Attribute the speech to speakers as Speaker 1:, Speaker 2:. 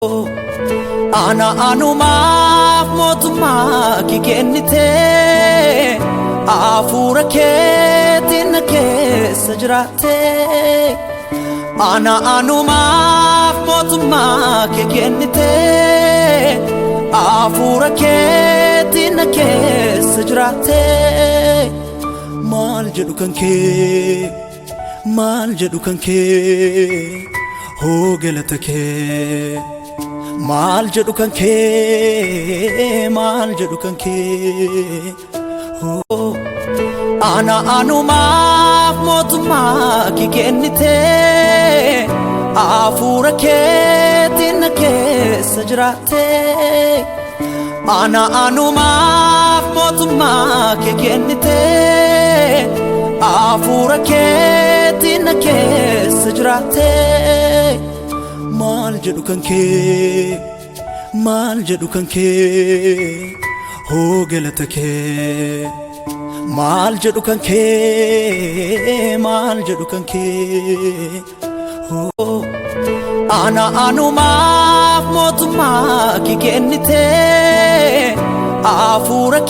Speaker 1: Ana anumaaf mootummaa kee kennite hafuura keetiin na keessa jiraatte. Ana anumaaf mootummaa kee kennite hafuura keetiin na keessa jiraatte. Maal jedhu kan kee, maal jedhu kan kee, hoo galata kee. Maal jedhu kan kee, maal jedhu kan kee. Oh, ana anumaaf mootummaa kee kennite hafuura keetiin na keessa jiraatte. Ana anumaaf mootummaa kee kennite hafuura keetiin na keessa jiraatte. Maal jedhu kan kee, maal jedhu kan kee, hoo galata kee. Maal jedhu kan kee, maal jedhu kan kee. Oh, ana anumaaf mootummaa kee kennite hafuura